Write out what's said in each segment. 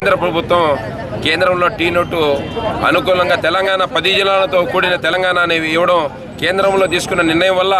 కేంద్ర ప్రభుత్వం కేంద్రంలో టీ నోటు అనుకూలంగా తెలంగాణ 10 జిల్లాలతో కూడిన తెలంగాణ అనేవి ఇవ్వడం కేంద్రంలో తీసుకున్న నిర్ణయం వల్ల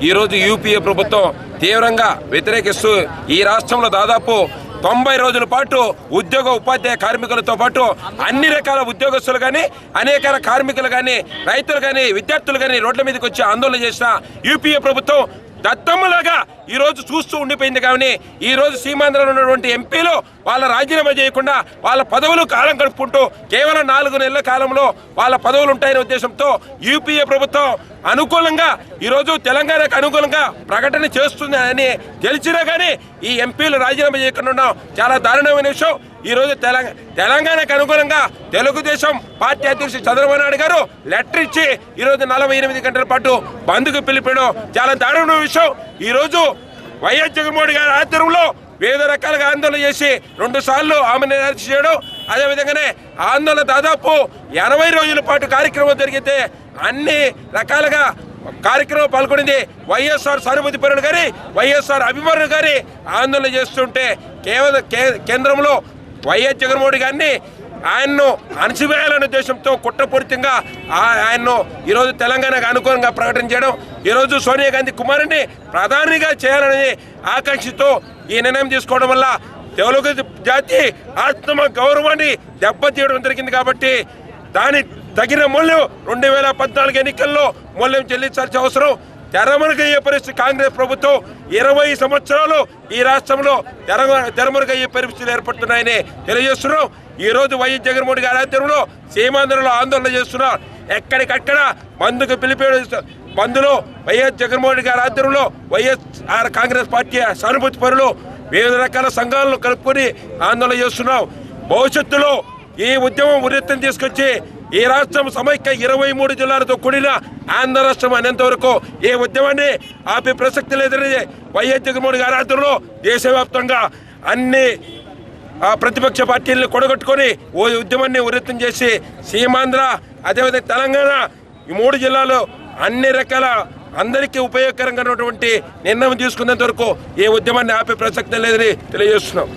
ఈరోజు యూపీఏ ప్రభుత్వం తీవ్రంగా వ్యతిరేకిస్తూ ఈ రాష్ట్రంలో దాదాపు 90 రోజుల పాటు ఉద్యోగ ఉపాధ్యాయ కార్మికులతో పాటు అన్ని రకాల ఉద్యోగస్తులు కానీ అనేక కార్మికులు కానీ రైతులు కానీ విద్యార్థులు కానీ రోడ్ల మీదకి వచ్చి ఆందోళన చేసిన యూపీఏ ప్రభుత్వం దత్తమ్మలాగా ఈరోజు చూస్తూ ఉండిపోయింది. కానీ ఈరోజు సీమాంధ్రలో ఉన్నటువంటి ఎంపీలు వాళ్ళ రాజీనామా చేయకుండా వాళ్ళ పదవులు కాలం గడుపుకుంటూ కేవలం 4 నెలల కాలంలో వాళ్ళ పదవులు ఉంటాయనే ఉద్దేశంతో యూపీఏ ప్రభుత్వం అనుకూలంగా ఈరోజు తెలంగాణకు అనుకూలంగా ప్రకటన చేస్తుంది అని తెలిసినా కానీ ఈ ఎంపీలు రాజీనామా చేయకుండా ఉండడం చాలా దారుణమైన విషయం. ఈరోజు తెలంగాణకు అనుకూలంగా తెలుగుదేశం పార్టీ అధ్యక్షుడు చంద్రబాబు నాయుడు గారు లెటర్ ఇచ్చి ఈరోజు 48 గంటల పాటు బంద్కు పిలిపడం చాలా దారుణమైన విషయం. ఈరోజు వైఎస్ జగన్మోహన్ గారి ఆధ్వర్యంలో వివిధ రకాలుగా ఆందోళన చేసి 2 సార్లు ఆమెను అరెస్ట్ చేయడం, అదేవిధంగానే ఆందోళన దాదాపు 80 రోజుల పాటు కార్యక్రమం జరిగితే అన్ని రకాలుగా కార్యక్రమం పాల్గొనింది వైఎస్ఆర్ సానుభూతి పరులు గారి వైఎస్ఆర్ అభిమానులు గారి ఆందోళన చేస్తుంటే కేవలం కేంద్రంలో వైఎస్ జగన్మోహన్ గారిని ఆయన్ను అణచివేయాలనే ఉద్దేశంతో కుట్రపూరితంగా ఆయన్ను ఈరోజు తెలంగాణకు అనుకూలంగా ప్రకటన చేయడం, ఈరోజు సోనియా గాంధీ కుమారుని ప్రధానిగా చేయాలని ఆకాంక్షతో ఈ నిర్ణయం తీసుకోవడం వల్ల తెలుగు జాతి ఆత్మ గౌరవాన్ని దెబ్బతీయడం జరిగింది. కాబట్టి దాని తగిన మూల్యం 2014 ఎన్నికల్లో మూల్యం చెల్లించాల్సిన అవసరం తెరమరుగయ్యే పరిస్థితి. కాంగ్రెస్ ప్రభుత్వం 20 సంవత్సరాలు ఈ రాష్ట్రంలో తెరమరుగయ్యే పరిస్థితులు ఏర్పడుతున్నాయని తెలియజేస్తున్నాం. ఈరోజు వైఎస్ జగన్మోహన్ గారి ఆధ్వర్యంలో సీమాంధ్రలో ఆందోళన చేస్తున్నారు. ఎక్కడికక్కడ బంద్కు పిలిపేస్తారు. బంద్లో వైఎస్ జగన్మోహన్ గారి ఆధ్వర్యంలో వైఎస్ఆర్ కాంగ్రెస్ పార్టీ సానుభూతి పరులు వివిధ రకాల సంఘాలను కలుపుకొని ఆందోళన చేస్తున్నాం. భవిష్యత్తులో ఈ ఉద్యమం ఉధృతం తీసుకొచ్చి ఈ రాష్ట్రం సమైక్య 23 జిల్లాలతో కూడిన ఆంధ్ర రాష్ట్రం అనేంత వరకు ఈ ఉద్యమాన్ని ఆపే ప్రసక్తి లేదని వైఎస్ జగన్మోహన్ గారి ఆధ్వర్యంలో దేశవ్యాప్తంగా అన్ని ప్రతిపక్ష పార్టీలను కొడగొట్టుకొని ఓ ఉద్యమాన్ని ఉధృతం చేసి సీమాంధ్ర అదేవిధంగా తెలంగాణ ఈ 3 జిల్లాలు అన్ని రకాల అందరికీ ఉపయోగకరంగా ఉన్నటువంటి నిర్ణయం తీసుకునేంత వరకు ఈ ఉద్యమాన్ని ఆపే ప్రసక్తి లేదని తెలియజేస్తున్నాం.